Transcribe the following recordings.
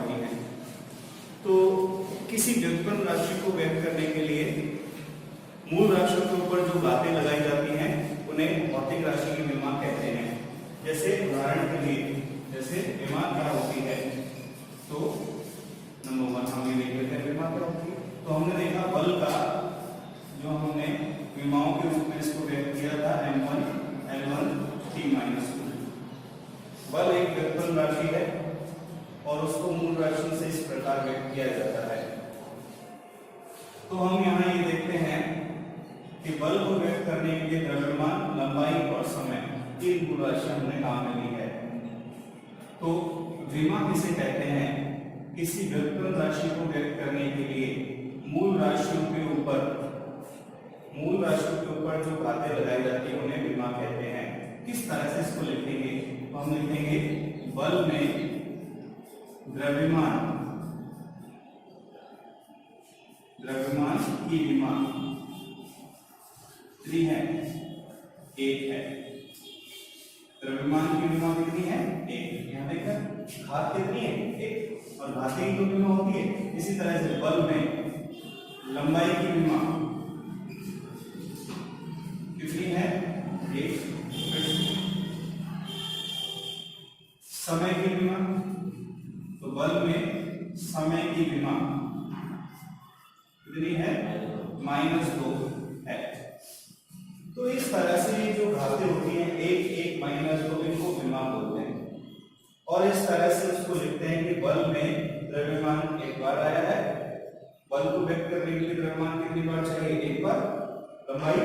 होती हैं। तो किसी व्युत्पन्न राशि को व्यक्त करने के लिए मूल राशियों के ऊपर जो घातें लगाई जाती हैं उन्हें भौतिक राशि की विमा कहते हैं। जैसे उदाहरण के लिए जैसे विमा क्या होती है, तो नंबर 1 हम ये देख लेते हैं विमा क्या होती है। तो हमने देखा बल का जो हमने विमाओं के रूप में इसको व्यक्त किया था m1 l1 t-2। बल एक व्युत्पन्न राशि है और उसको मूल राशि से इस प्रकार व्यक्त किया जाता है। तो हम यहाँ ये देखते हैं कि बल को व्यक्त करने के लिए द्रव्यमान, लंबाई और समय तीन मूल राशियां हमने काम में ली है। तो विमा किसे कहते हैं? किसी व्युत्पन्न राशि को व्यक्त करने के लिए मूल राशियों के ऊपर जो घातें लगाई जाती है उन्हें विमा कहते हैं। किस तरह से इसको लिखेंगे? तो हम लिखेंगे बल में द्रव्यमान की विमा कितनी है? 1 है। द्रव्यमान की विमा कितनी है? 1। यहाँ देखकर घात कितनी है? 1। और घातें ही तो विमा होती है। इसी तरह से बल में लंबाई की विमा कितनी है? 1। समय की विमा, तो बल में समय की विमा कितनी है? -2 है। तो इस तरह से ये जो घातें होती हैं 1, 1, -2 इनको विमा बोलते हैं। और इस तरह से उसको लिखते हैं कि बल में द्रव्यमान एक बार आया है, बल को व्यक्त करने के लिए द्रव्यमान कितनी बार चाहिए? एक बार, लंबाई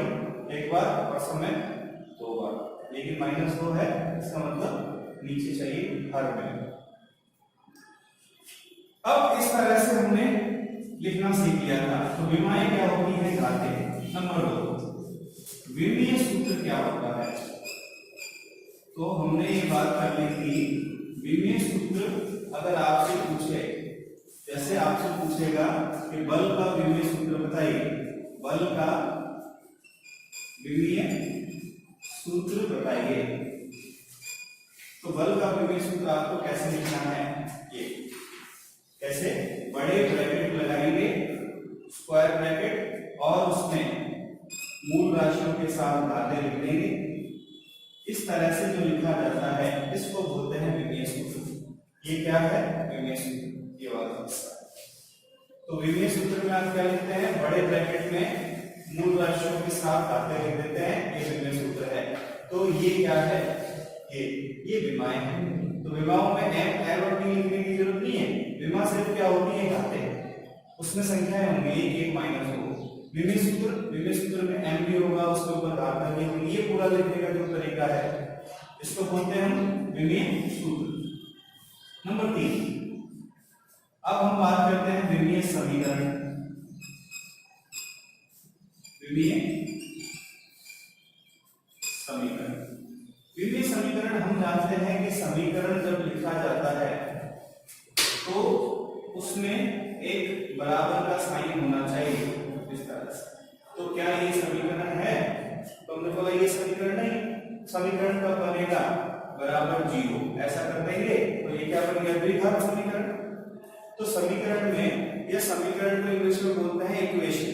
एक बार और समय 2 बार। लेकिन -2 है, इसका मतलब नीचे चाहिए हर में। अब इस तरह से हमने लिखना सीख लिया था। तो विमाएं क्या होती हैं? घातें। नंबर 2, विमीय सूत्र क्या होता है? तो हमने ये बात कर ली थी विमीय सूत्र। अगर आपसे पूछे, जैसे आपसे पूछेगा कि बल का विमीय सूत्र बताइए, बल का विमीय सूत्र बताइए, तो बल का विमीय सूत्र आपको कैसे लिखना है? ये कैसे? बड़े ब्रैकेट लगाएंगे, स्क्वायर ब्रैकेट, और उसमें मूल राशियों के साथ घातें लिख देंगे। इस तरह से जो लिखा जाता है इसको बोलते हैं विमीय सूत्र। ये क्या है? विमीय सूत्र। ये वाला हिस्सा। तो विमीय सूत्र में आप क्या लिखते हैं? बड़े ब्रैकेट में मूल राशियों के साथ घातें लिख देते हैं। ये विमीय सूत्र है। तो ये क्या है? ये विमाएं हैं। तो विमाओं में m, l और t लिखने की जरूरत नहीं है। विमा सिर्फ क्या होती है? घातें। उसमें संख्याएं होंगी 1, 1, -2। विमीय सूत्र में m भी होगा, उसके ऊपर घात लगी होगी। ये पूरा लिखने का जो तरीका है इसको बोलते हैं हम विमीय सूत्र। नंबर 3, अब हम बात करते हैं विमीय समीकरण। विमीय समीकरण हम जानते हैं कि समीकरण जब लिखा जाता है तो उसमें एक बराबर का साइन होना चाहिए, इस तरह से। तो क्या ये समीकरण है? तो हमने बोला ये समीकरण नहीं। समीकरण कब बनेगा? बराबर 0। ऐसा कर देंगे तो ये क्या बन गया? द्विघात समीकरण। तो समीकरण में, यह समीकरण को इंग्लिश में बोलते हैं इक्वेशन।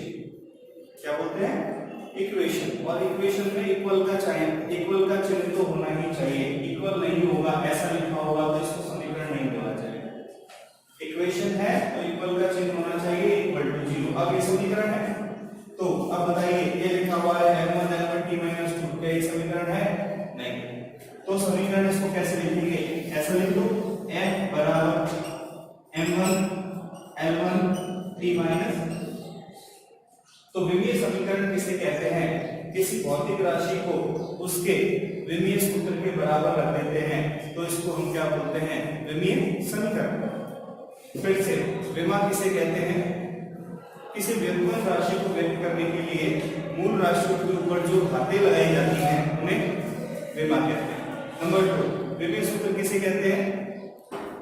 क्या बोलते हैं? इक्वेशन। और इक्वेशन में इक्वल का चिन्ह तो होना ही चाहिए। इक्वल नहीं होगा, ऐसा लिखा होगा तो इसको समीकरण नहीं बोला जाएगा। इक्वेशन है तो इक्वल का चिन्ह होना चाहिए, =0। अब ये समीकरण है। तो अब बताइए, ये लिखा हुआ है m1 l1 t-2, क्या ये समीकरण है? नहीं। तो समीकरण इसको कैसे लिखेंगे? ऐसा लिख दो, m बराबर m1 l1 t-2। तो विमीय समीकरण किसे कहते हैं? किसी भौतिक राशि को उसके विमीय सूत्र के बराबर रख देते हैं तो इसको हम क्या बोलते हैं? विमीय समीकरण। फिर से, विमा किसे कहते हैं? किसी व्युत्पन्न राशि को व्यक्त करने के लिए मूल राशियों के ऊपर जो घातें लगाई जाती हैं उन्हें विमा कहते हैं। नंबर 2, विमीय सूत्र किसे कहते हैं?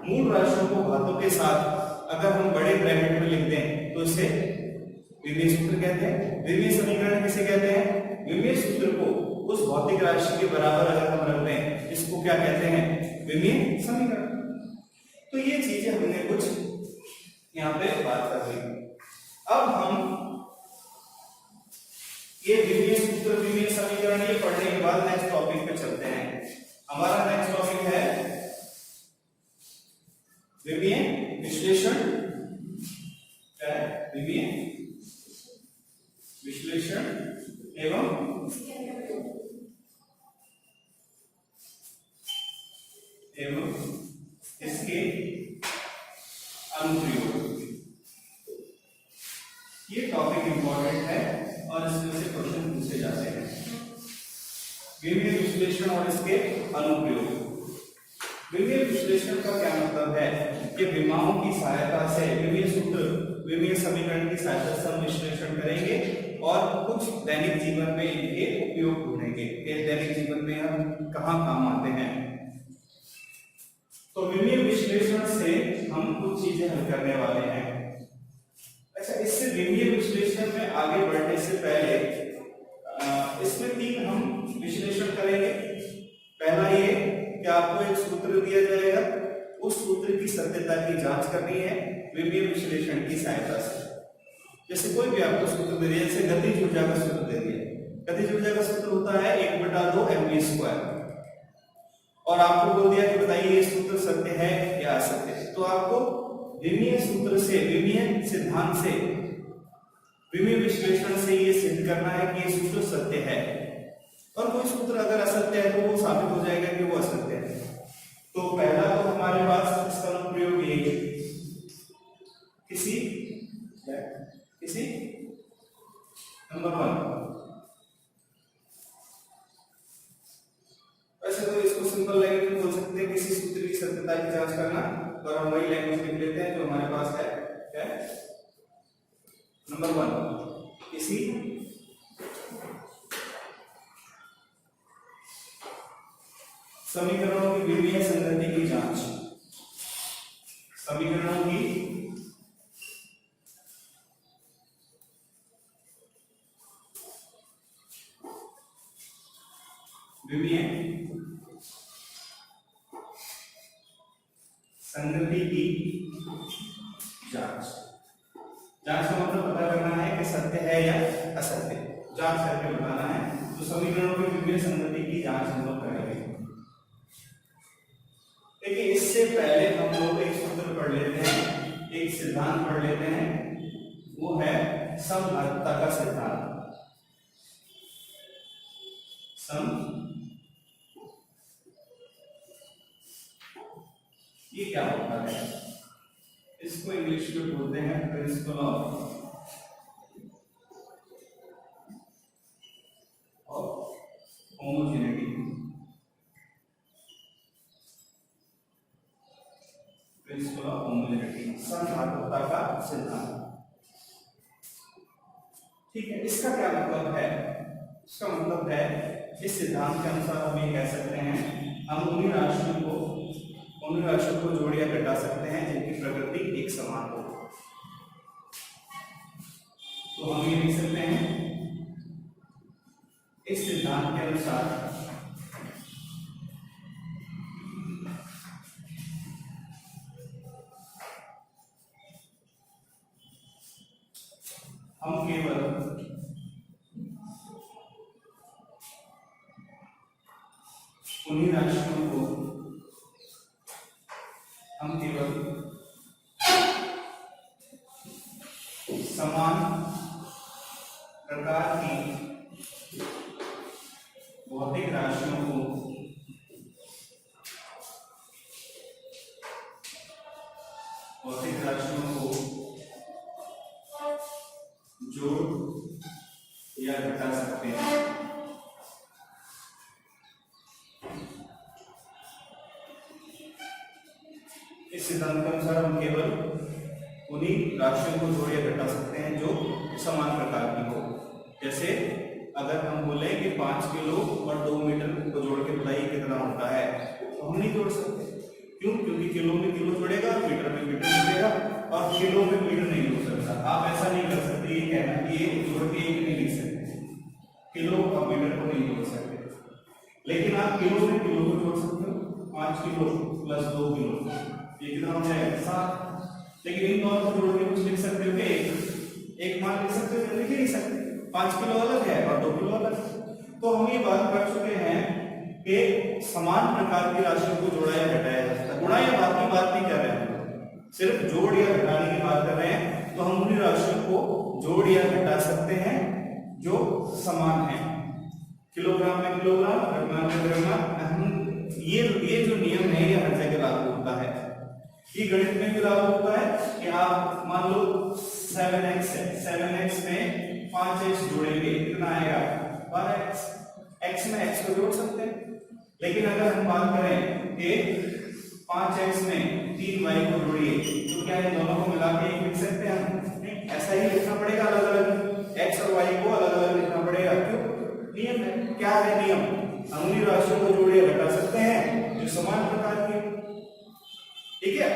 मूल राशियों को घातों के साथ अगर हम बड़े ब्रैकेट में लिख दें तो इसे विमीय सूत्र कहते हैं। विमीय समीकरण किसे कहते हैं? विमीय सूत्र को उस भौतिक राशि के बराबर अगर हम रख दें इसको क्या कहते हैं? विमीय समीकरण। तो ये चीजें हमने कुछ यहाँ पे बात कर ली। अब हम ये विमीय सूत्र, विमीय समीकरण ये पढ़ने के बाद नेक्स्ट टॉपिक पे चलते हैं। हमारा नेक्स्ट टॉपिक है विमीय विश्लेषण। क्या है? विमीय विश्लेषण एवं इसके अनुप्रयोग। ये टॉपिक इंपॉर्टेंट है और इसमें से क्वेश्चन पूछे जाते हैं। विमीय विश्लेषण और इसके अनुप्रयोग। विमीय विश्लेषण का क्या मतलब है कि विमाओं की सहायता से विमीय सूत्र, विमीय समीकरण की सहायता से हम विश्लेषण करेंगे और कुछ दैनिक जीवन में इनके उपयोग ढूंढेंगे कि दैनिक जीवन में हम कहाँ काम आते हैं। तो विमीय विश्लेषण से हम कुछ चीजें हल करने वाले हैं। अच्छा, इससे विमीय विश्लेषण में आगे बढ़ने से पहले इसमें 3 हम विश्लेषण करेंगे। पहला ये कि आपको एक सूत्र दिया जाएगा, उस सूत्र की सत्यता की जांच करनी है विमीय विश्लेषण की सहायता से। जैसे कोई भी आपको सूत्र दे दिया, जैसे गतिज ऊर्जा का सूत्र दे दिया। गतिज ऊर्जा का सूत्र होता है 1/2 mv², और आपको बोल दिया कि बताइए ये सूत्र सत्य है या असत्य है। तो आपको विमीय सूत्र से, विमीय सिद्धांत से, विमीय विश्लेषण से ये सिद्ध करना है कि ये सूत्र सत्य है, और कोई सूत्र अगर असत्य है तो वो साबित हो जाएगा कि वो असत्य है। तो पहला तो हमारे पास इसका अनुप्रयोग ये है, किसी नंबर 1। वैसे तो इसको सिंपल लैंग्वेज में बोल सकते हैं, किसी सूत्र की सत्यता की जांच करना, और हम वही लैंग्वेज लिख लेते हैं जो हमारे पास है। क्या है? नंबर 1, किसी समीकरणों की विमीय संगति की जांच। समीकरणों की विमीय संगति की जांच। जांच का मतलब पता करना है कि सत्य है या असत्य, जांच करके बताना है। तो समीकरणों की विमीय संगति की जांच हम लोग करेंगे। देखिए, इससे पहले हम लोग एक सूत्र पढ़ लेते हैं, एक सिद्धांत पढ़ लेते हैं, वो है समघातकता का सिद्धांत। ये क्या होता है? इसको इंग्लिश में बोलते हैं principle of homogeneity. Principle of homogeneity, समघातकता का सिद्धांत। ठीक है, इसका क्या मतलब है? इसका मतलब है, इस सिद्धांत के अनुसार हम ये कह सकते हैं, हम उन्हीं राशियों को जोड़ या घटा सकते हैं जिनकी प्रकृति एक समान हो। तो हम ये लिख सकते हैं, इस सिद्धांत के अनुसार हम केवल उन्हीं राशियों को समान प्रकार की भौतिक राशियों को जोड़ या घटा सकते हैं। इस सिद्धांत के अनुसार हम केवल उन्हीं राशियों को जोड़ या घटा सकते हैं जो समान प्रकार की हो। जैसे अगर हम बोले कि 5 किलो और 2 मीटर को जोड़ के बताइए कितना होता है, तो हम नहीं जोड़ सकते। क्यों? क्योंकि किलो में किलो जुड़ेगा, मीटर में मीटर जुड़ेगा, और किलो में मीटर नहीं जुड़ सकता। आप ऐसा नहीं कर सकते ये कहना कि ये जोड़ के एक नहीं लिख सकते, किलो और मीटर को नहीं जोड़ सकते। लेकिन आप किलो में किलो को जोड़ सकते हो, 5 किलो प्लस 2 किलो, ये कितना हो जाएगा 7। लेकिन इन दोनों को जोड़ के कुछ लिख सकते हो क्या? एक मान लिख सकते हो? लिख ही नहीं सकते। 5 किलो अलग है और 2 किलो अलग है। तो हम ये बात कर चुके हैं कि समान प्रकार की राशियों को जोड़ा या घटाया जा सकता है। गुणा या भाग की बात नहीं कर रहे हैं, सिर्फ जोड़ या घटाने की बात कर रहे हैं। तो हम उन राशियों को जोड़ या घटा सकते हैं जो समान है। किलोग्राम में किलोग्राम, द्रव्यमान में द्रव्यमान। ये जो नियम है ये हर जगह लागू होता है। ये गणित में भी लागू होता है कि आप मान लो 7x है, 7x में 5x जोड़ेंगे कितना आएगा 12x। x में x को जोड़ सकते हैं। लेकिन अगर हम बात करें कि 5x में 3y को जोड़िए तो क्या ये दोनों को मिला के एक लिख सकते हैं हम? नहीं, ऐसा ही लिखना पड़ेगा अलग अलग। x और y को अलग अलग लिखना पड़ेगा। क्यों? नियम है। क्या है नियम? हम उन्हीं राशियों को जोड़ या घटा सकते हैं जो समान प्रकार की। ठीक है,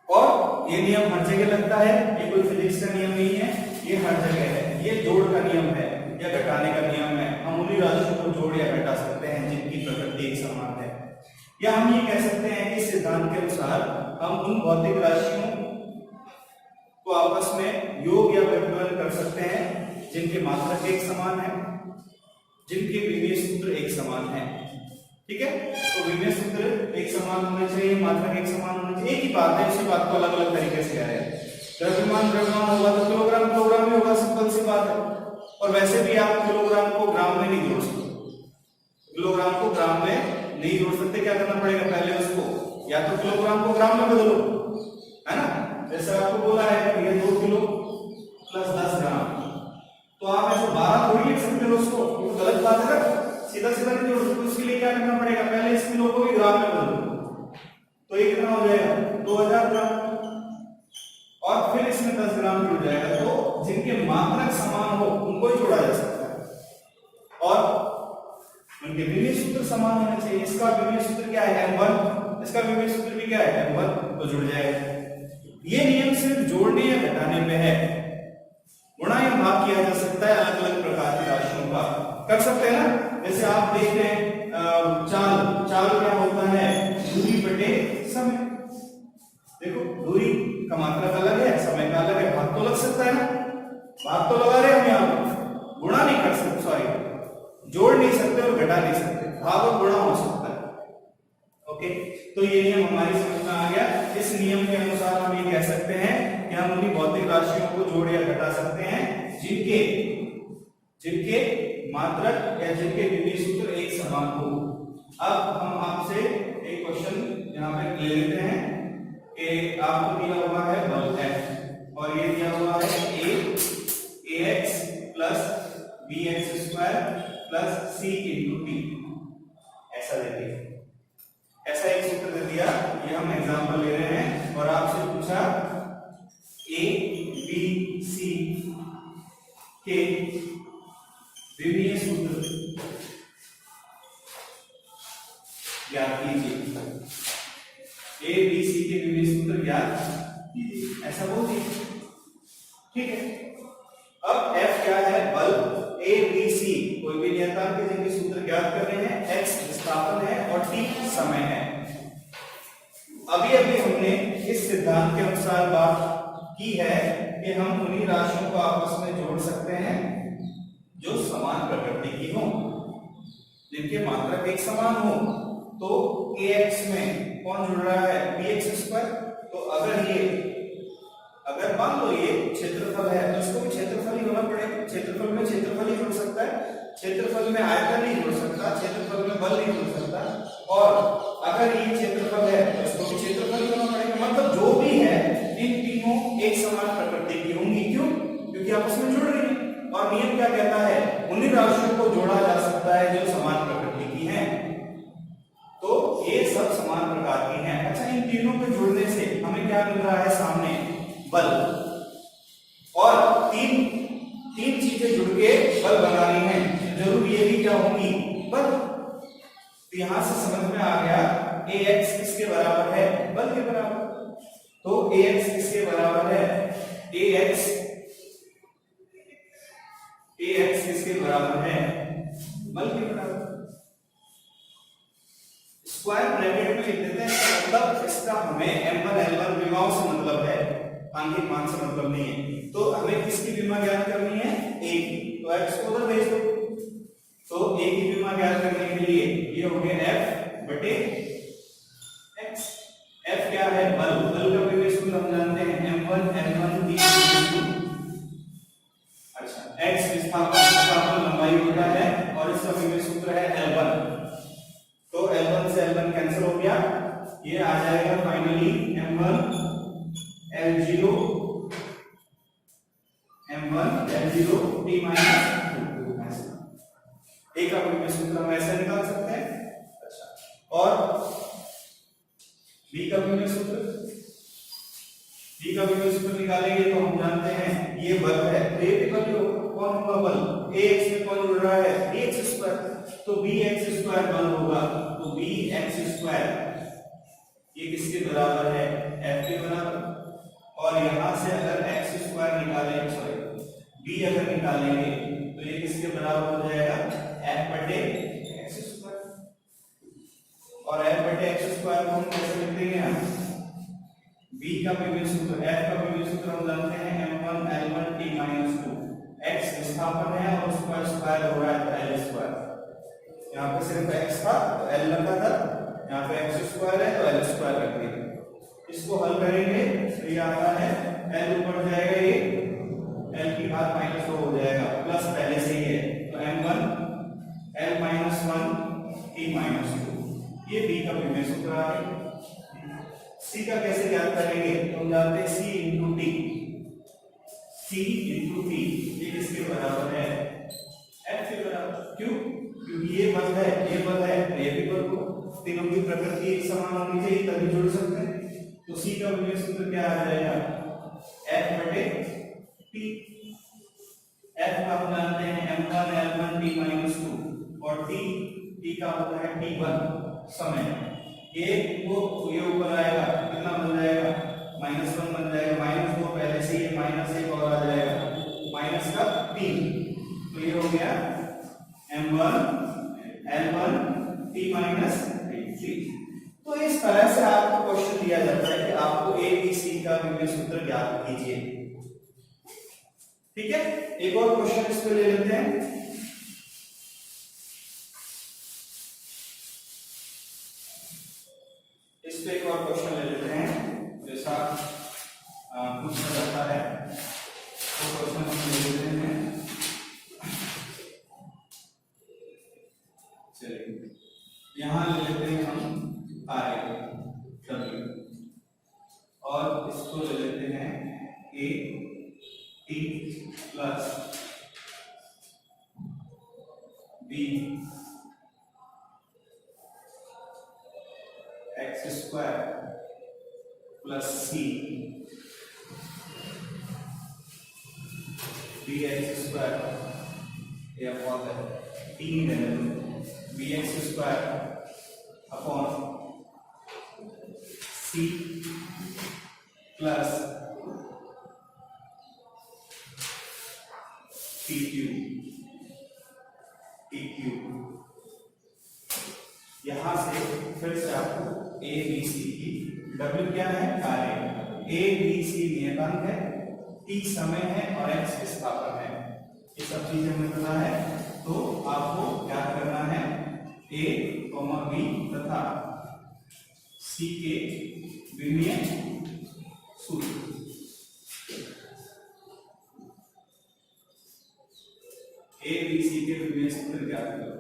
और ये नियम हर जगह लगता है। ये कोई फिजिक्स का नियम नहीं है, ये हर जगह है। ये जोड़ का नियम है या घटाने का नियम है। हम उन्हीं राशियों को जोड़ या घटा सकते हैं जिनकी प्रकृति एक समान है। या हम ये कह सकते हैं कि सिद्धांत के अनुसार हम उन भौतिक राशियों को आपस में योग या व्यवकलन कर सकते हैं जिनके मात्रक एक समान है, जिनके विमीय सूत्र एक समान है। ठीक है, तो विमीय सूत्र एक समान होने चाहिए, मात्रक एक समान होने चाहिए। एक ही बात है, इसी बात को अलग अलग तरीके से कह रहे हैं। द्रव्यमान द्रव्यमान होगा तो किलोग्राम किलोग्राम भी होगा, सिंपल सी बात है। और वैसे भी आप किलोग्राम को ग्राम में नहीं जोड़ सकते। किलोग्राम को ग्राम में नहीं जोड़ सकते। क्या करना पड़ेगा? पहले उसको या तो किलोग्राम को ग्राम में बदलो, है ना। जैसे आपको बोला है ये 2 किलो प्लस 10 ग्राम, तो आप ऐसे 12 थोड़ी लिख सकते हो उसको, ये तो गलत बात है ना। सीधा सीधा नहीं जोड़ सकते। उसके लिए क्या करना पड़ेगा? पहले इस किलो को भी ग्राम में बदलो, तो ये कितना हो जाएगा 2000 ग्राम, और फिर इसमें 10 ग्राम जुड़ जाएगा। तो जिनके मात्रक समान हो उनको ही जोड़ा जा सकता है और उनके विमीय सूत्र समान होने चाहिए। इसका विमीय सूत्र क्या है? m1। इसका विमीय सूत्र भी क्या है? m1, तो जुड़ जाएगा। ये नियम सिर्फ जोड़ने या घटाने पे है। गुणा या भाग किया जा सकता है अलग अलग प्रकार की राशियों का, कर सकते हैं ना। जैसे आप देख रहे हैं चाल क्या होता है? दूरी बटे समय। देखो दूरी का मात्रक अलग है, समय का अलग है, भाग तो लग सकता है ना। भाग तो लगा रहे हम यहाँ, गुणा नहीं कर सकते, सॉरी जोड़ नहीं सकते और घटा नहीं सकते। भाग और गुणा हो सकता है। ओके, तो ये नियम हमारी समझ में आ गया। इस नियम के अनुसार हम ये कह सकते हैं कि हम उन्हीं भौतिक राशियों को जोड़ या घटा सकते हैं जिनके मात्रक या जिनके विमीय सूत्र एक समान हो। अब हम आपसे एक क्वेश्चन यहाँ पे ले लेते हैं कि आपको दिया हुआ है बल F और ये दिया हुआ है ax plus bx square plus c into T. ऐसा देखिए, ऐसा एक सूत्र दे दिया। ये हम एग्जांपल ले रहे हैं और आपसे पूछा a b c के विमीय सूत्र ज्ञात कीजिए। a b c के विमीय सूत्र ज्ञात कीजिए, ऐसा बोल दीजिए। ठीक है, अब F क्या है? बल a b c कोई भी नियतांक के जिनके सूत्र ज्ञात कर रहे हैं। x विस्थापन है और t समय है। अभी हमने इस सिद्धांत के अनुसार बात की है कि हम उन्हीं राशियों को आपस में जोड़ सकते हैं जो समान प्रकृति की हो, जिनके मात्रक एक समान हो। तो ax में कौन जुड़ रहा है? bx square. तो अगर मान लो ये क्षेत्रफल है तो इसको भी क्षेत्रफल ही होना पड़ेगा। क्षेत्रफल में क्षेत्रफल ही जुड़ सकता है, क्षेत्रफल में आयतन नहीं जुड़ सकता, क्षेत्रफल में बल नहीं जुड़ सकता। और अगर ये क्षेत्रफल है तो इसको भी क्षेत्रफल ही होना पड़ेगा। मतलब जो भी है इन तीनों एक समान प्रकृति की होंगी। क्यों? क्योंकि आपस में जुड़ रही है। और नियम क्या कहता है? उन्हीं राशियों को जोड़ा जा सकता है जो समान प्रकृति की हैं। तो ये सब समान प्रकार की हैं। अच्छा, इन तीनों को जोड़ने से हमें क्या मिल रहा है? सामने बल। और तीन चीजें जुड़ के बल बना रही हैं, जरूर ये भी क्या होंगी? बल। तो यहां से समझ में आ गया ax किसके बराबर है? बल के बराबर। तो ax किसके बराबर है? ax किसके बराबर है? बल के बराबर। स्क्वायर ब्रैकेट में लिख देते हैं, मतलब इसका हमें m1 l1 विमाओं से मतलब है, आंतरिक मान से मतलब नहीं है। तो हमें किसकी विमा ज्ञात करनी है? a की। तो x को उधर भेज दो। तो a की विमा ज्ञात करने के लिए ये हो गया f बटे x। f क्या है? बल। बल का विभेद सूत्र हम जानते हैं m1 l1 t। अच्छा, x विस्थापन लंबाई होता है और इसका विभेद सूत्र है l1। तो L1 से L1 कैंसिल हो गया, ये आ जाएगा finally M1 L0 t minus 2। एक का विभेद सूत्र हम ऐसे निकाल सकते हैं। अच्छा, और B का विभेद सूत्र, B का विभेद सूत्र निकालेंगे तो हम जानते हैं ये बल है, तो ये बल कौन होगा? बल ax में कौन जुड़ रहा है? ax square. तो bx स्क्वायर बल होगा, तो bx स्क्वायर ये किसके बराबर है? f के बराबर। और यहां से अगर x स्क्वायर निकालें, सॉरी b अगर निकालेंगे तो ये किसके बराबर हो जाएगा? f बटे x स्क्वायर। और f बटे x स्क्वायर को हम कैसे लिख देंगे? हम b का विभेद सूत्र, f का विभेद सूत्र हम जानते हैं m1 l1 t minus 2। x विस्थापन है और उसका स्क्वायर हो रहा है l स्क्वायर। यहाँ पे सिर्फ x था तो l रखा था, यहाँ पे x स्क्वायर है तो l स्क्वायर रख दिया। इसको हल करेंगे तो ये आता है l ऊपर जाएगा, ये l की घात माइनस 2 हो जाएगा, प्लस पहले से ही है तो m1 l minus 1 t minus 2। ये b का विभेद सूत्र आ गया। c का कैसे ज्ञात करेंगे? तो हम जानते हैं c into t। c into t ये किसके बराबर है? f के बराबर। क्यों? क्योंकि ये बल है, ये बल है, ये भी बल को, तीनों की प्रकृति एक समान होनी चाहिए तभी जुड़ सकते हैं। तो c का विभेद सूत्र क्या आ जाएगा? f बटे t। f का हम जानते हैं m1 l1 t माइनस 2 और t का होता है t1 समय। ये ऊपर आएगा, कितना बन जाएगा? -1 बन जाएगा, -2 पहले से ही, -1 और आ जाएगा माइनस का 3। तो ये हो गया m1 l1 t माइनस 3। तो इस तरह से आपको क्वेश्चन दिया जाता है कि आपको a b c का विभेद सूत्र ज्ञात कीजिए। ठीक है, एक और क्वेश्चन इस पे ले लेते हैं। इस पे एक और क्वेश्चन ले लेते हैं, जैसा पूछा जाता है तो क्वेश्चन हम ले लेते हैं। चलिए यहां ले लेते हैं हम कार्य w और इसको ले लेते हैं a t plus b x square plus c bx square, ये अपॉन है 3 bx square upon c plus t cube. यहां से फिर से आपको a b c की w क्या है? कार्य। a b c नियतांक है, t समय है और x विस्थापन है। ये सब चीजें हमें पता है, तो आपको क्या करना है? a, b तथा c के विमीय सूत्र। a b c के विमीय सूत्र ज्ञात करो।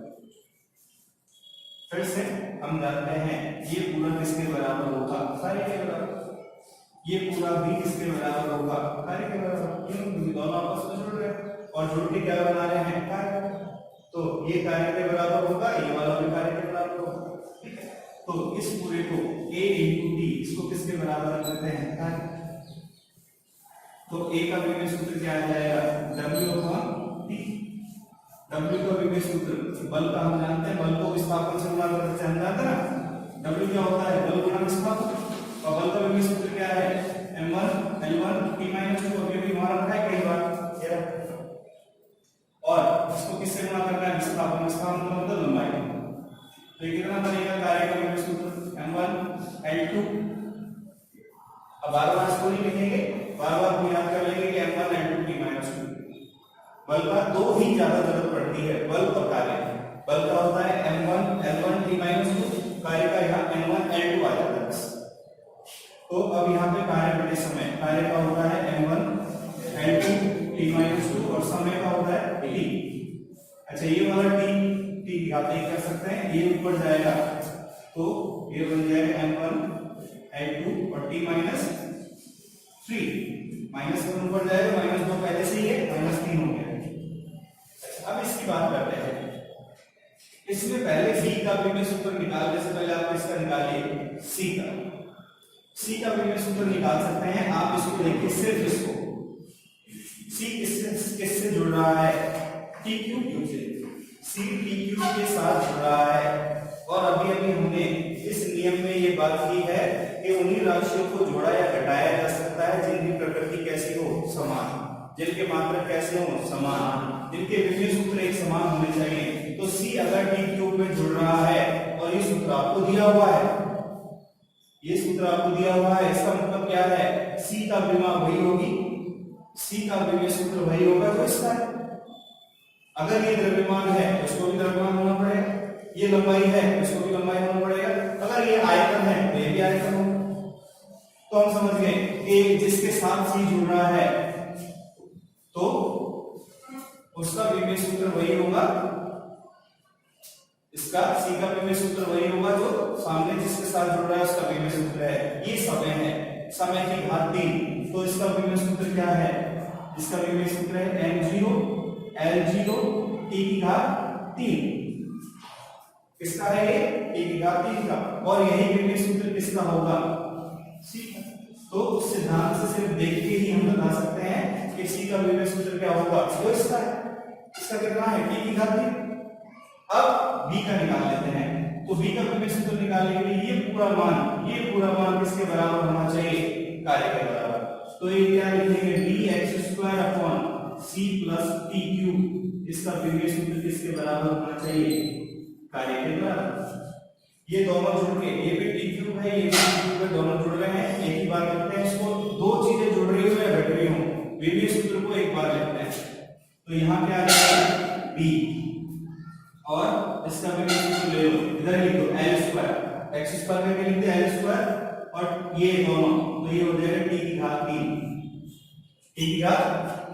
फिर से हम जानते हैं ये पूरा किसके बराबर होगा? कार्य के बराबर। ये पूरा भी किसके बराबर होगा? कार्य के बराबर। क्यों? क्योंकि दोनों आपस में जुड़ रहे हैं और जुड़ के क्या बना रहे हैं? कार्य। तो ये कार्य के बराबर होगा, ये वाला भी कार्य के बराबर होगा। ठीक है, तो इस पूरे को a इंटू t, इसको किसके बराबर रख देते हैं? कार्य। तो a का विभेद सूत्र क्या आ जाएगा? w upon t। w का विभेद सूत्र बल का हम जानते हैं, बल को विस्थापन से गुणा करते हैं, हम जानते हैं ना। w क्या होता है? बल गुणा विस्थापन। और बल का विभेद सूत्र क्या है? m1 l1 t minus 2। अभी भी वहां रखा है कई बार, और इसको किससे गुणा करना है? विस्थापन। विस्थापन का मतलब लंबाई। तो ये कितना बनेगा कार्य का विभव सूत्र m1 L2। अब बार बार इसको नहीं लिखेंगे, बार बार हम याद कर लेंगे कि m1 L2 t - 2। बल का दो ही ज्यादा जरूरत पड़ती है, बल और कार्य। बल का होता है m1 L1 t - 2, कार्य का यहाँ m1 L2 आ जाता है। तो अब यहाँ पे कार्य बड़े समय, कार्य का होता है m1 L2 t - 2 और समय का होता है t। अच्छा ये वाला t घात 1 कर सकते हैं, ये ऊपर जाएगा तो ये बन जाएगा m1 L2 और t - 3 -1 ऊपर जाएगा, -2 पहले से ही है, -3 हो गया। अब इसकी बात करते हैं। इसमें पहले b का विभव सूत्र निकालने से पहले आप इसका निकालिए c का विभव सूत्र निकाल सकते हैं आप। इसको देखिए, सिर्फ इसको c किससे जुड़ रहा है, tq से। c tq के साथ जुड़ रहा है और अभी हमने इस नियम में ये बात की है कि उन्हीं राशियों को जोड़ा या घटाया जा सकता है जिनकी प्रकृति कैसी हो, समान, जिनके मात्रक कैसे हो, समान, जिनके विभव सूत्र एक समान होने चाहिए। तो c अगर tq में जुड़ रहा है और ये सूत्र आपको दिया हुआ है, ये सूत्र आपको दिया हुआ है, इसका मतलब क्या है, c का विभव वही होगी, c का विभव सूत्र वही होगा जो इसका है। अगर ये द्रव्यमान है तो इसको भी द्रव्यमान होना पड़ेगा, ये लंबाई है तो इसको भी लंबाई होना पड़ेगा, अगर ये आयतन है तो ये भी आयतन होगा। तो हम समझ गए कि जिसके साथ c जुड़ रहा है तो उसका विभव सूत्र वही होगा, इसका c का विभव सूत्र वही होगा जो सामने जिसके साथ जुड़ रहा है उसका विभव सूत्र है। ये समय है, समय की घात 3, तो इसका विभव सूत्र क्या है, इसका विभव सूत्र है m0 L0 t की घात 3। किसका है ये, t की घात 3 का, और यही विभव सूत्र किसका होगा, c का। तो उस सिद्धांत से सिर्फ देख के ही हम बता सकते हैं कि c का विभव सूत्र क्या होगा, वो इसका है। इसका कितना है, t की घात 3। अब b का निकाल लेते हैं। तो b का विभव सूत्र निकालने के लिए ये पूरा मान किसके बराबर होना चाहिए, कार्य के बराबर। तो ये क्या लिखेंगे, dx² c + tq, इसका विभव सूत्र किसके बराबर होना चाहिए, कार्य के बराबर। ये दोनों जुड़ के, ये भी tq है, ये भी tq है, दोनों जुड़ रहे हैं। एक ही बार लिखते हैं इसको, दो चीजें जुड़ रही हो या घट रही हो, विभव सूत्र को एक बार लिखते हैं। तो यहाँ क्या आ जाएगा b और इसका विभव सूत्र ले लो, इधर लिख दो L² x² करके लिखते हैं L² और ये दोनों, तो ये हो जाएगा t की घात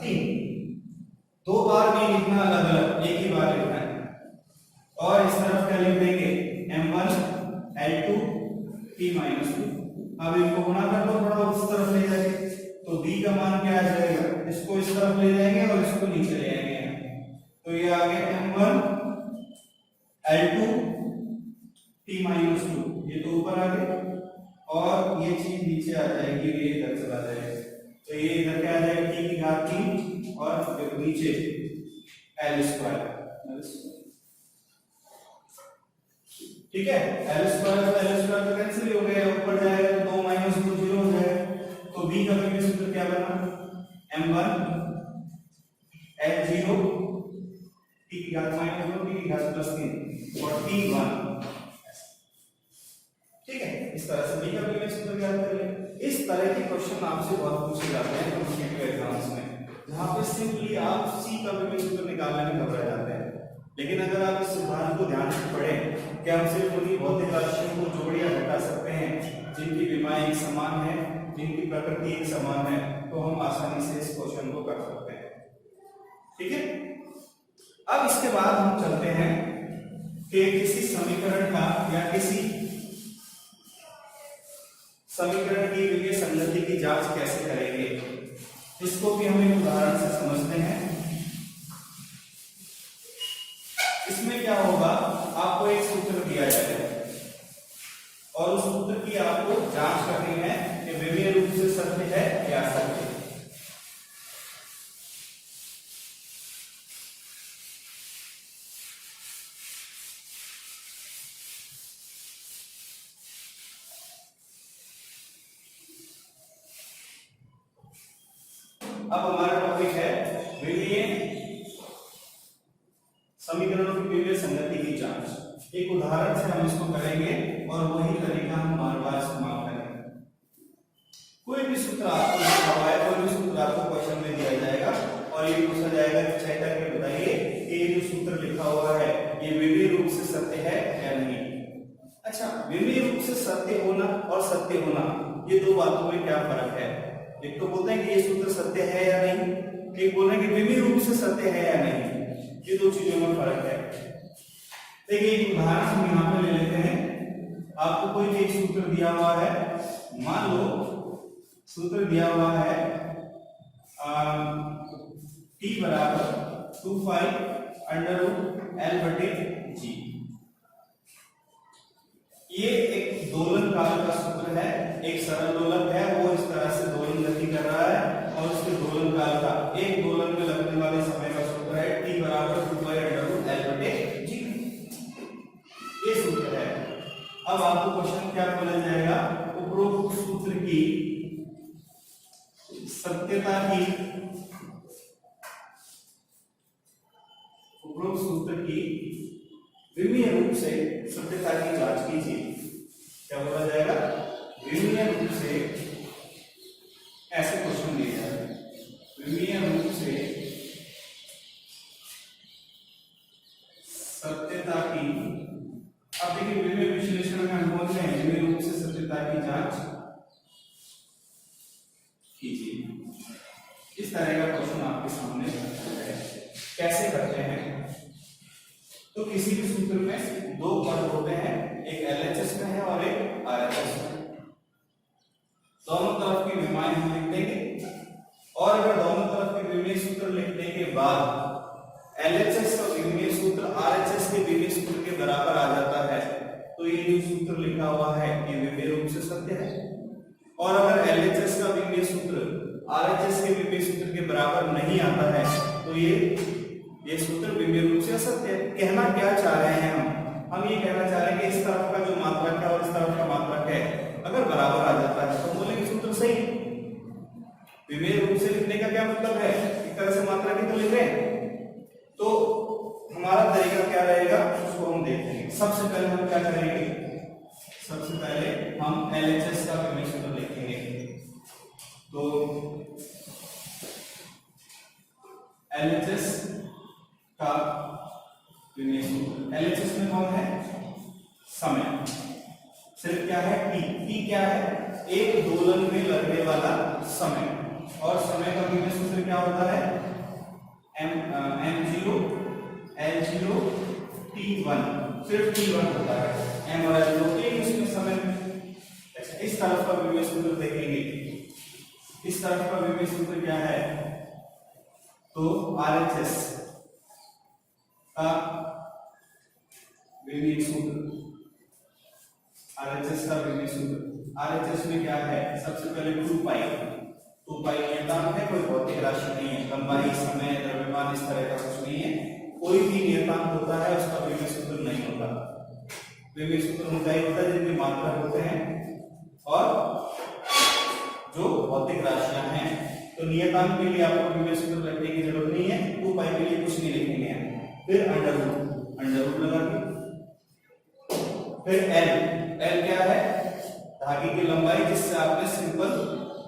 3। दो बार नहीं लिखना अलग अलग, एक ही बार लिखना है। और इस तरफ क्या लिख देंगे, m1 L2 t - 2। अब इनको गुणा कर दो, थोड़ा उस तरफ ले जाएंगे तो b का मान क्या आ जाएगा, इसको इस तरफ ले जाएंगे और इसको नीचे ले आएंगे। तो ये आ गया m1 L2 t - 2, ये तो ऊपर आ गया और ये चीज नीचे आ जाएगी, ये इधर चला जाएगा। तो ये इधर क्या आ जाएगा, t की घात 3 और फिर नीचे L²। ठीक है, L² तो कैंसिल हो गया, ऊपर जाएगा तो 2 - 2 0 हो जाएगा। तो b का विभव सूत्र क्या बना, m1 L0 t की घात -2 t की घात +3 और t1। ठीक है, इस तरह से b का विभव सूत्र ज्ञात करिए। इस तरह के क्वेश्चन आपसे बहुत पूछे जाते हैं कॉम्पिटिटिव एग्जाम्स में, जहां पे सिंपली आप c का विभव सूत्र निकालने में घबरा जाते हैं। लेकिन अगर आप इस सिद्धांत को ध्यान से पढ़ें कि हम सिर्फ उन्हीं भौतिक राशियों को जोड़ या घटा सकते हैं जिनकी विमाएं एक समान है, जिनकी प्रकृति एक समान है, तो हम आसानी से इस क्वेश्चन को कर सकते हैं। ठीक है, अब इसके बाद हम चलते हैं कि किसी समीकरण का या किसी समीकरण की विभव संगति की जांच कैसे करेंगे, इसको भी हम एक उदाहरण से समझते हैं। इसमें क्या होगा, आपको एक सूत्र दिया जाएगा और उस सूत्र की आपको जांच करनी है कि विभव रूप से सत्य है या असत्य है। अब हमारा टॉपिक है विभव समीकरणों की विभव संगति की जांच। एक उदाहरण से हम इसको करेंगे और वही तरीका हम बार बार इस्तेमाल करेंगे। कोई भी सूत्र आपको लिखा हुआ है, कोई भी सूत्र आपको क्वेश्चन में दिया जाएगा और ये पूछा जाएगा कि छह करके बताइए कि ये जो सूत्र लिखा हुआ है ये विधि रूप से सत्य है या नहीं। अच्छा, विधि रूप से सत्य होना और सत्य होना ये दो बातों में क्या फर्क है? एक तो बोलते हैं कि ये सूत्र सत्य है या नहीं, एक बोल रहे हैं कि विधि रूप से सत्य है या नहीं। ये दो चीजों में फर्क है। देखिए एक उदाहरण हम यहाँ पे ले लेते हैं। आपको कोई एक सूत्र दिया हुआ है, मान लो सूत्र दिया हुआ है t बराबर 2π√L/g। ये एक दोलन काल का सूत्र है, एक सरल दोलक है, वो इस तरह से दोलन गति कर रहा है और उसके दोलन काल का एक दोलन में लगने वाले समय का सूत्र है t बराबर 2π√L/g। ये सूत्र है। अब आपको क्वेश्चन क्या बोला जाएगा? उपरोक्त सूत्र की सत्यता की, उपरोक्त सूत्र की विमीय रूप से सत्यता की जांच कीजिए। क्या बोला जाएगा? विमीय रूप से, ऐसे क्वेश्चन दिया जाए, विमीय रूप से सत्यता की। अब देखिए विमीय विश्लेषण में हम बोलते हैं विमीय रूप से सत्यता की जांच कीजिए। इस तरह का क्वेश्चन आपके सामने है। कैसे करते हैं? तो किसी भी सूत्र में दो पद होते हैं, एक LHS में है और एक RHS में। दोनों तरफ की विमाएं हम लिख देंगे और अगर दोनों तरफ के विमीय सूत्र लिखने के बाद LHS का विमीय सूत्र RHS के विमीय सूत्र के बराबर आ जाता है तो ये जो सूत्र लिखा हुआ है ये विमीय रूप से सत्य है। और अगर LHS का विमीय सूत्र RHS के विमीय सूत्र के बराबर नहीं आता है तो ये सूत्र विमीय रूप से असत्य है। कहना क्या चाह रहे हैं हम ये कहना चाह रहे हैं कि इस तरफ का जो मात्रक है और इस तरफ का मात्रक है अगर बराबर आ जाता है तो बोलेंगे सूत्र सही। विमीय रूप से लिखने का क्या मतलब है? एक तरह से मात्रक ही तो लिख रहे हैं। तो हमारा तरीका क्या रहेगा उसको हम देखते हैं। सबसे पहले हम क्या करेंगे? सबसे पहले हम LHS का विमीय सूत्र लिखेंगे। तो LHS का विमीय सूत्र, LHS में कौन है? समय। सिर्फ क्या है? t क्या है? एक दोलन में लगने वाला समय। और समय का विमीय सूत्र क्या होता है? m0 L0 t1। सिर्फ t1 होता है, m और l दो एक उसमें समय। इस तरफ का विमीय सूत्र देखेंगे। इस तरफ का विमीय सूत्र क्या है? तो RHS का विमीय सूत्र, RHS का विमीय सूत्र, RHS में क्या है? सबसे पहले 2π नियतांक है, कोई भौतिक राशि नहीं है। लंबाई, समय, द्रव्यमान इस तरह का कुछ नहीं है। कोई भी नियतांक होता है उसका विमीय सूत्र नहीं होता। विमीय सूत्र उनका ही होता है जिनके मात्रक होते हैं और जो भौतिक राशियां हैं। तो नियतांक के लिए आपको विमीय सूत्र लिखने की जरूरत नहीं है। 2π के लिए कुछ नहीं लिखेंगे। फिर अंडर रूट लगा के, फिर L क्या है? धागे की लंबाई जिससे आपने सिंपल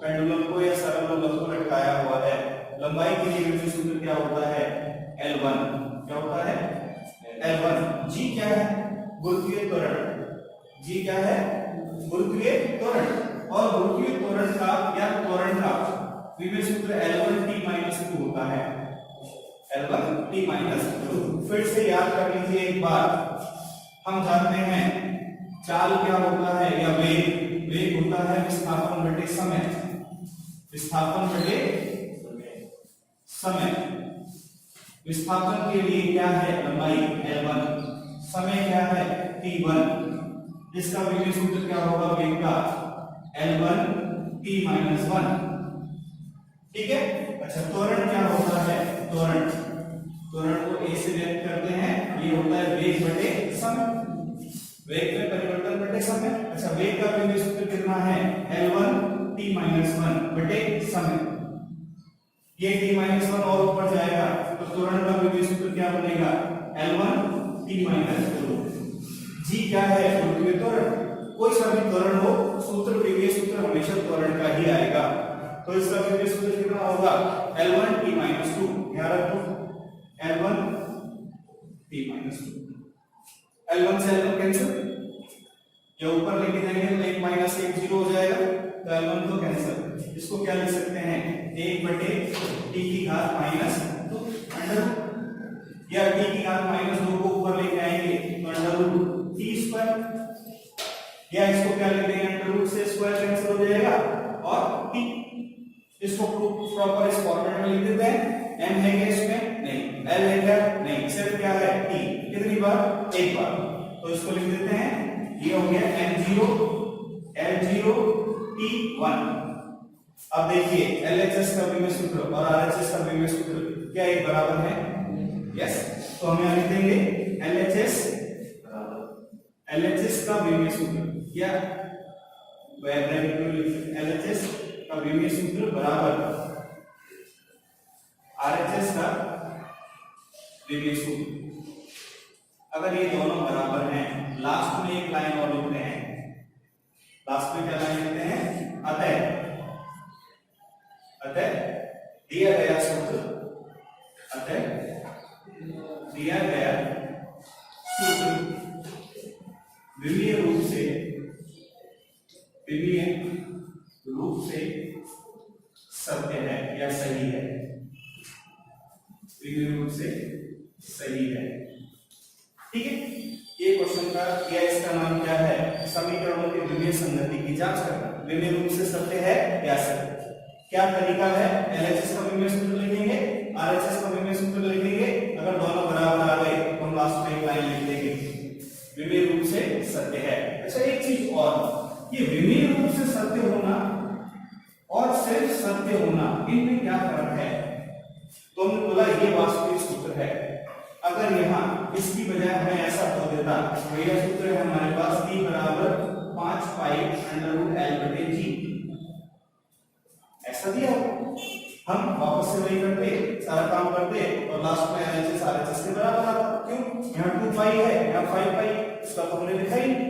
पेंडुलम को या सरल दोलक को लटकाया हुआ है। लंबाई के लिए विमीय सूत्र क्या होता है? L1। क्या होता है? L1। G क्या है? गुरुत्वीय त्वरण। G क्या है? गुरुत्वीय त्वरण। और गुरुत्वीय त्वरण का या त्वरण का विमीय सूत्र L1t-2 होता है। L1t-2। फिर से याद कर लीजिए एक बार। हम जानते हैं चाल क्या होता है या वेग होता है विस्थापन बटे समय। विस्थापन बटे समय। विस्थापन के लिए क्या है? लंबाई L1। समय क्या है? t1। जिसका विमीय सूत्र क्या होगा? वेग का L1t-1। ठीक है। अच्छा, त्वरण क्या होता है? त्वरण को a से व्यक्त करते हैं। ये होता है वेग बटे समय। वेग में परिवर्तन बटे समय। अच्छा, वेग का विमीय सूत्र कितना है? L1t-1 बटे समय। ये t-1 और ऊपर जाएगा तो त्वरण का विमीय सूत्र क्या बनेगा? L1t-2। जी क्या है? ध्रुवीय त्वरण। कोई सा भी त्वरण हो, सूत्र विमीय सूत्र हमेशा त्वरण का ही आएगा। तो इसका विमीय सूत्र कितना होगा? L1 T - 2। ध्यान रखो, L1 T - 2। L1 से L1 कैंसिल, या ऊपर लेके जाएंगे तो 1 माइनस 1 0 हो जाएगा, तो L1 तो कैंसिल। इसको क्या लिख सकते हैं? 1 बटे t की घात -2 अंडर, या t की घात -2 को ऊपर लेके आएंगे तो अंडर t स्क्वायर, या इसको क्या लिख देंगे? अंडर रूट से स्क्वायर कैंसिल हो जाएगा और t। इसको प्रॉपर इस फॉर्मेट में लिख देते हैं। m है क्या इसमें? नहीं। l है क्या? नहीं। सिर्फ क्या है? t। कितनी बार? एक बार। तो इसको लिख देते हैं, ये हो गया m0 l0 t1। अब देखिए LHS का विमीय सूत्र और RHS का विमीय सूत्र क्या एक बराबर है? यस। तो हम यहां लिख देंगे LHS का विमीय सूत्र, या LHS का विमीय सूत्र बराबर RHS का विमीय सूत्र। अगर ये दोनों बराबर हैं, लास्ट में एक लाइन और लिखते हैं। लास्ट में क्या लाइन लिखते हैं? अतः दिया गया सूत्र, अतः दिया गया सूत्र विमीय रूप से सत्य है या सही है। विमीय रूप से सही है। ठीक है, ये क्वेश्चन का या इसका नाम क्या है? समीकरणों की विमीय संगति की जांच करना। विमीय रूप से सत्य है या सत्य। क्या तरीका है? LHS का विमीय सूत्र लिखेंगे, RHS का विमीय सूत्र लिखेंगे। अगर दोनों बराबर आ गए तो हम लास्ट में एक लाइन लिख देंगे, विमीय रूप से सत्य है। अच्छा, एक चीज और, ये विमीय रूप से सत्य होना और सिर्फ सत्य होना, इनमें क्या फर्क है? तो हमने बोला ये वास्तविक सूत्र है। अगर यहाँ इसकी बजाय हमें ऐसा हो देता, तो यह सूत्र है हमारे पास t बराबर 5 पाई अंडर रूट l बटे g, ऐसा दिया हम वापस से वही करते, सारा काम करते और लास्ट में LHS RHS के बराबर आता। क्यों? यहाँ 2 पाई है, यहाँ 5 पाई, इसका तो हमने लिखा ही नहीं।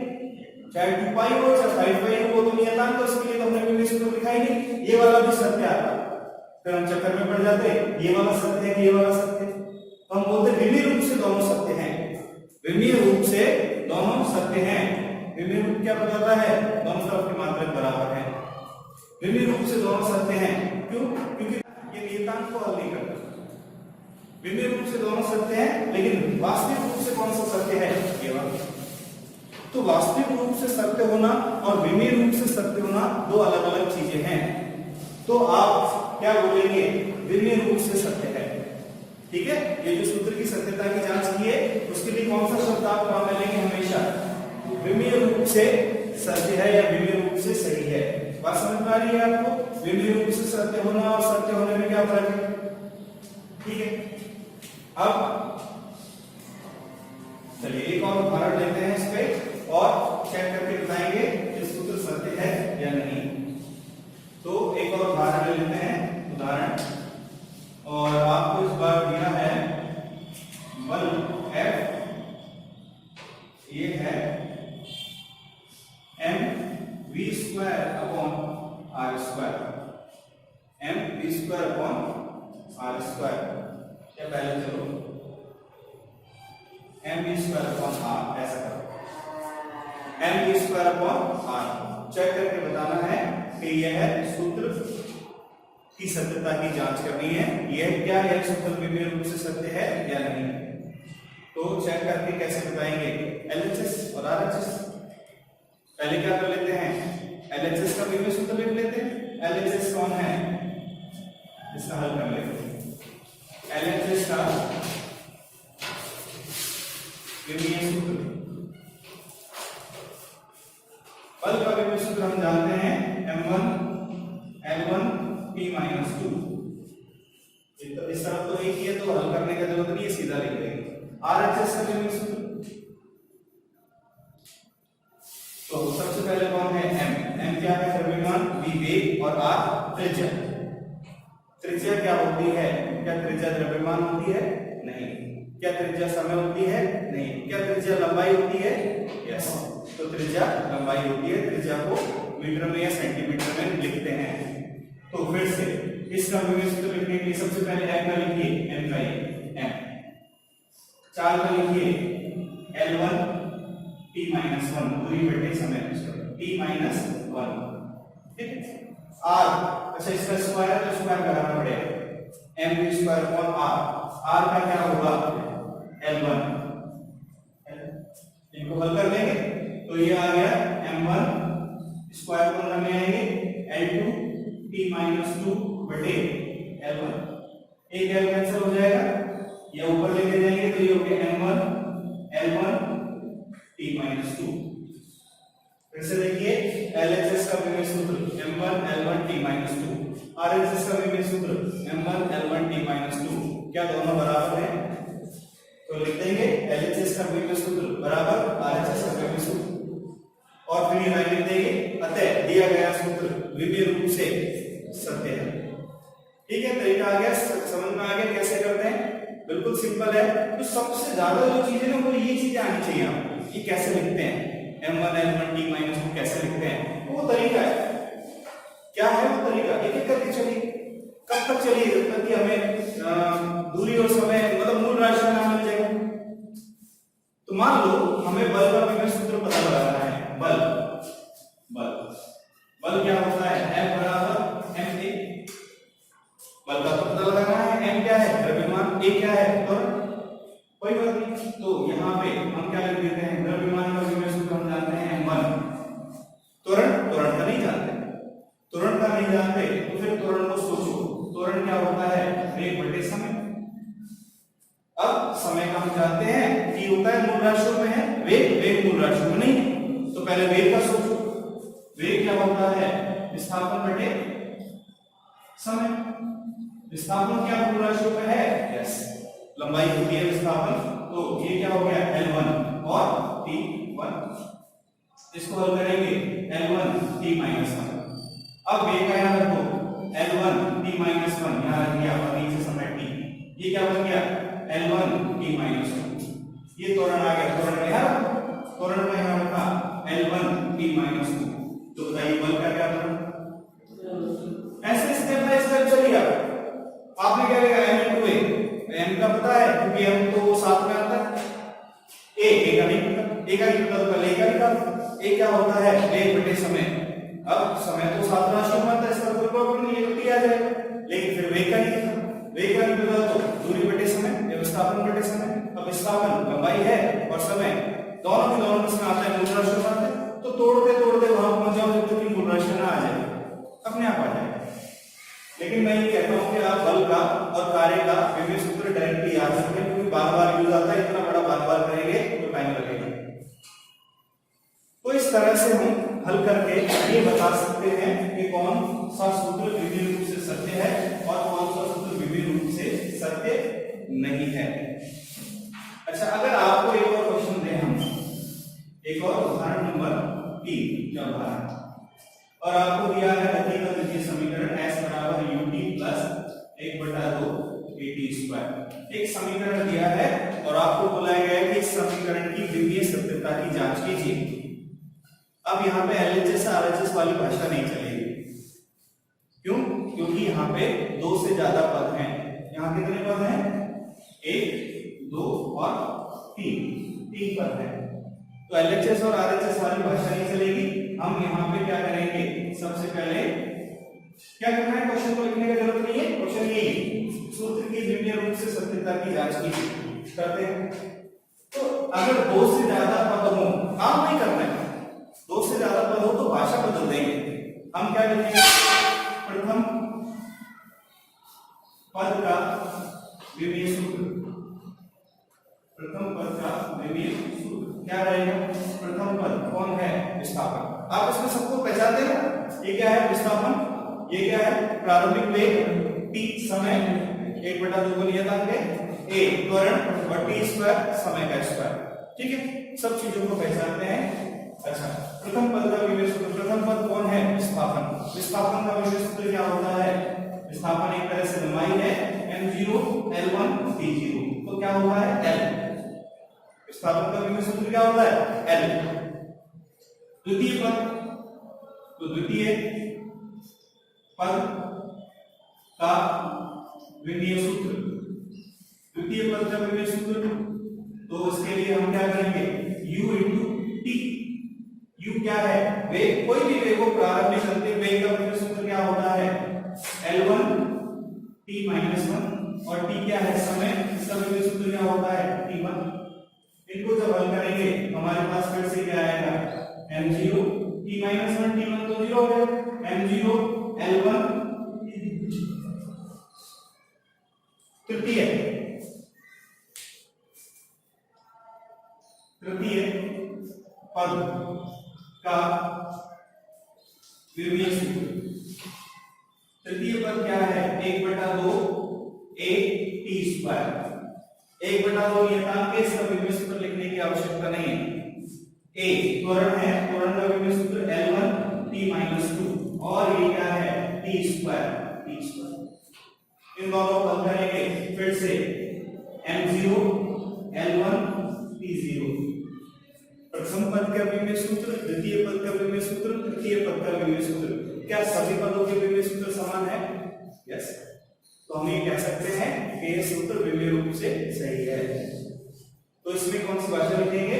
चाहे 2 पाई हो चाहे 5 पाई हो, वो तो नियतांक, तो उसके लिए तो हमने विमीय सूत्र लिखा ही नहीं। ये वाला भी सत्य आता, फिर हम चक्कर में पड़ जाते, ये वाला सत्य है, ये वाला सत्य है। तो हम बोलते विमीय रूप से दोनों सत्य हैं। विमीय रूप से दोनों सत्य हैं। विमीय रूप क्या बताता है? दोनों तरफ की मात्रक बराबर है। विमीय रूप से दोनों सत्य हैं। क्यों? क्योंकि ये नियतांक को हल नहीं करता। विमीय रूप से दोनों सत्य हैं, लेकिन वास्तविक रूप से कौन सा सत्य है? ये वाला। तो वास्तविक रूप से सत्य होना और विमीय रूप से सत्य होना दो अलग अलग चीजें हैं। तो आप क्या बोलेंगे? विमीय रूप से सत्य है। ठीक है, ये जो सूत्र की सत्यता की जांच की है, उसके लिए कौन सा शब्द आप काम में लेंगे? हमेशा विमीय रूप से सत्य है या विमीय रूप से सही है। बात समझ में आ रही है आपको? विमीय रूप से सत्य होना और सत्य होने में क्या फर्क है? ठीक है, अब चलिए एक और उदाहरण लेते हैं इस पे और चेक करके बताएंगे कि सूत्र सत्य है या नहीं। तो एक और उदाहरण ले लेते हैं। उदाहरण, और आपको इस बार दिया है बल F, ये है mv² upon r², mv² upon r², या पहले चलो mv² अपॉन r, ऐसा करो mv² अपॉन r। चेक करके बताना है कि यह सूत्र की सत्यता की जांच करनी है। यह क्या है? सूत्र विमीय रूप से सत्य है या नहीं। तो चेक करके कैसे बताएंगे? LHS और RHS। पहले क्या कर लेते हैं? LHS का विमीय सूत्र लिख लेते हैं। LHS कौन है? इसका हल कर लेते हैं। LHS का विमीय सूत्र, बल का विमीय सूत्र हम जानते हैं m1 l1 t - 2। इस तरफ तो एक ही है, तो हल करने की जरूरत नहीं है, सीधा लिख देंगे। RHS का विमीय सूत्र, तो सबसे पहले कौन है? m क्या है? द्रव्यमान, v वेग और r त्रिज्या। त्रिज्या क्या होती है? क्या त्रिज्या द्रव्यमान होती है? नहीं। क्या त्रिज्या समय होती है? नहीं। क्या त्रिज्या लंबाई होती है? यस। तो त्रिज्या लंबाई होती है। त्रिज्या को मीटर में या सेंटीमीटर में लिखते हैं। तो फिर से इसका विभेद सूत्र लिखने के लिए सबसे पहले m का लिखिए, m का m, चाल का लिखिए L1 t-1 दूरी बटे समय t-1, ठीक है। r, अच्छा इसका स्क्वायर है तो स्क्वायर लगाना पड़ेगा, m स्क्वायर अपॉन r का क्या होगा? L1, इनको हल कर देंगे तो ये आ गया m1 स्क्वायर को करने आएंगे L2 t-2 बटे L1, एक L कैंसिल हो जाएगा, ये ऊपर लेके जाएंगे तो ये हो गया m1 L1 t-2। फिर से देखिए LHS का विभेद सूत्र m1 L1 t-2, RHS का विभेद सूत्र m1 L1 t-2, क्या दोनों बराबर हैं? तो लिख देंगे LHS का विभेद सूत्र बराबर RHS का विभेद सूत्र, और फिर यहां लिख देंगे अतः दिया गया सूत्र विभेद रूप से सत्य है। ठीक है, तरीका आ गया, समझ में आ गया कैसे करते हैं? बिल्कुल सिंपल है। तो सबसे ज्यादा जो चीजें ना वो ये चीजें आनी चाहिए आपको, ये कैसे लिखते हैं m1 L1 t-2 कैसे लिखते हैं, वो तरीका है। क्या है वो तरीका? एक एक करके चलिए। कब तक चलिए? जब तक कि हमें दूरी और समय मतलब मूल राशि ना मिल जाए। तो मान लो हमें बल का विभेद सूत्र पता लगाना है। बल बल बल क्या होता है? F बराबर ma। बल का पता लगाना है। m क्या है? द्रव्यमान। a क्या है? त्वरण। कोई बात नहीं, तो यहाँ पे हम क्या लिख देते हैं? द्रव्यमान का विभेद सूत्र हम जानते हैं m1। त्वरण, त्वरण का नहीं जानते, त्वरण का नहीं जानते तो फिर त्वरण को सोचो। त्वरण क्या होता है? वेग बटे समय। अब समय का हम जानते हैं कि होता है मूल राशियों में है, वेग मूल राशियों में नहीं है। तो पहले वेग का सोचो। वेग क्या होता है? विस्थापन बटे समय। विस्थापन क्या मूल राशियों में है? यस, लंबाई होती है विस्थापन। तो ये क्या हो गया? L1 और t1, इसको हल करेंगे L1 t-1। अब वेग का यहां रखो L1 t-1, यहां रख दिया और नीचे समय t, ये क्या बन गया? L1 t-2। ये त्वरण आ गया, त्वरण का यहां रखा L1 t-2। तो बताइए बल का क्या त्वरण? ऐसे स्टेप बाय स्टेप चलिए। आपने क्या लिखा? m × a, m का पता है क्योंकि m तो साथ में आता है। a का नहीं पता, a का नहीं पता तो पहले a का निकाल। a क्या होता है? वेग बटे समय। अब समय तो सात राशि में आता है, इसका कोई प्रॉब्लम नहीं है, आ जाएगा। लेकिन फिर वेग का नहीं पता, वेग का नहीं पता तो दूरी बटे समय या विस्थापन बटे समय। अब विस्थापन लंबाई है और समय दोनों में इसमें आता है, मूल राशि में आता है। तो तोड़ते तोड़ते वहां पहुंच जाओ जब तक कि मूल राशि ना आ जाए, अपने आप आ जाएगा। लेकिन मैं ये कहता हूं कि आप बल का और कार्य का विभेद सूत्र डायरेक्टली याद रखें, क्योंकि बार बार यूज आता है, इतना बड़ा बार बार करेंगे तो टाइम लगेगा। तो इस तरह से हम हल करके ये बता सकते हैं कि कौन सा सूत्र विभिन्न रूप से सत्य है और कौन सा सूत्र विभिन्न रूप से सत्य नहीं है। अच्छा, अगर आपको एक और क्वेश्चन दें हम, एक और उदाहरण नंबर 3 का उदाहरण, और आपको दिया है गति का द्वितीय समीकरण s बराबर ut प्लस 1/2 at²। एक समीकरण दिया है और आपको बुलाया गया है कि इस समीकरण की द्वितीय सत्यता की जांच कीजिए। अब यहाँ पे LHS RHS वाली भाषा नहीं चलेगी। क्यों? क्योंकि यहाँ पे 2 से ज्यादा पद हैं। यहाँ कितने पद हैं? 1, 2 और 3 पद हैं। तो LHS और RHS वाली भाषा नहीं चलेगी। हम यहाँ पे क्या करेंगे? सबसे पहले क्या करना है? क्वेश्चन को लिखने की जरूरत नहीं है, क्वेश्चन यही, सूत्र की द्वितीय रूप से सत्यता की जांच कीजिए। करते हैं। तो अगर 2 से ज्यादा पद हो, काम नहीं करना है, 2 से ज्यादा पद हो तो भाषा बदल देंगे। हम क्या लिखेंगे? प्रथम पद का विभेद सूत्र। प्रथम पद का विभेद सूत्र क्या रहेगा? प्रथम पद कौन है? विस्थापन। आप इसमें सबको पहचानते हैं। ये क्या है? विस्थापन। ये क्या है? प्रारंभिक वेग t, समय 1/2 को नियतांक है, a त्वरण और t² समय का स्क्वायर। ठीक है, सब चीजों को पहचानते हैं। अच्छा, प्रथम पद का विभेद सूत्र। प्रथम पद कौन है? विस्थापन। विस्थापन का विभेद सूत्र क्या होता है? विस्थापन एक तरह से लंबाई है m0 L1 t0, तो क्या होता है? L प्रतिस्थापन का विमेय सूत्र क्या होता है? L। द्वितीय पद, तो द्वितीय पद का विमेय सूत्र, द्वितीय पद का विमेय सूत्र, तो इसके लिए हम क्या करेंगे? u into T. u क्या है? वेग, कोई भी वेग को प्रारंभिक अंतिम वेग का विमेय सूत्र क्या होता है? L1 t माइनस 1, और t क्या है? समय। इसका विमेय सूत्र क्या होता है? t1। इनको जब हल करेंगे हमारे पास फिर से क्या आएगा? m0 t माइनस 1, t1 तो 0 हो गया, m0 L1 तृतीय पद का विमेय सूत्र। तृतीय पद क्या है? 1/2 a t स्क्वायर। 1/2 नियतांक है, इसका विमेय सूत्र लिखने की आवश्यकता नहीं है। a त्वरण है, त्वरण का विमेय सूत्र L1 t माइनस 2, और ये क्या है? t square. इन दोनों को हल करेंगे फिर से m0 L1 t0। प्रथम पद का विमेय सूत्र, द्वितीय पद का विमेय सूत्र, तृतीय पद का विमेय सूत्र, क्या सभी पदों के विमेय सूत्र समान है? यस। तो हम ये कह सकते हैं कि ये सूत्र विमेय रूप से सही है। तो इसमें कौन सी भाषा लिखेंगे?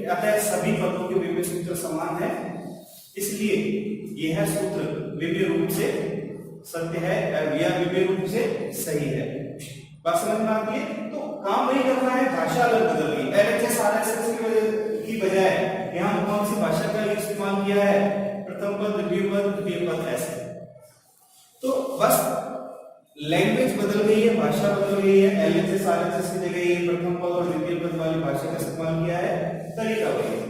अतः सभी पदों के विमेय सूत्र समान है, इसलिए यह सूत्र विमेय रूप से सत्य है या विमेय रूप से सही है। बात समझ में आती है? तो काम नहीं करना है, भाषा अलग बदल गई। LHS RHS की बजाय यहाँ कौन सी भाषा का इस्तेमाल किया है? प्रथम पद, द्वितीय पद, ऐसे। तो बस लैंग्वेज बदल गई है, भाषा बदल गई है। LHS RHS की जगह ये प्रथम पद और द्वितीय पद वाली भाषा का इस्तेमाल किया है, तरीका वही है।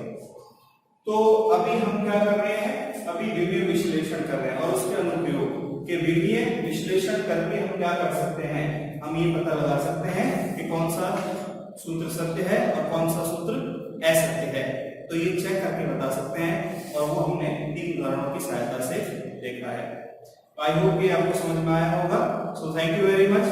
तो अभी हम क्या कर रहे हैं? अभी विमेय विश्लेषण कर रहे हैं, और उसके अनुप्रयोग के विमेय विश्लेषण करके हम क्या कर सकते हैं? हम ये पता लगा सकते हैं कि कौन सा सूत्र सत्य है और कौन सा सूत्र असत्य है। तो ये चेक करके बता सकते हैं, और वो हमने 3 उदाहरणों की सहायता से देखा है। आई होप कि आपको समझ में आया होगा। So thank you very much.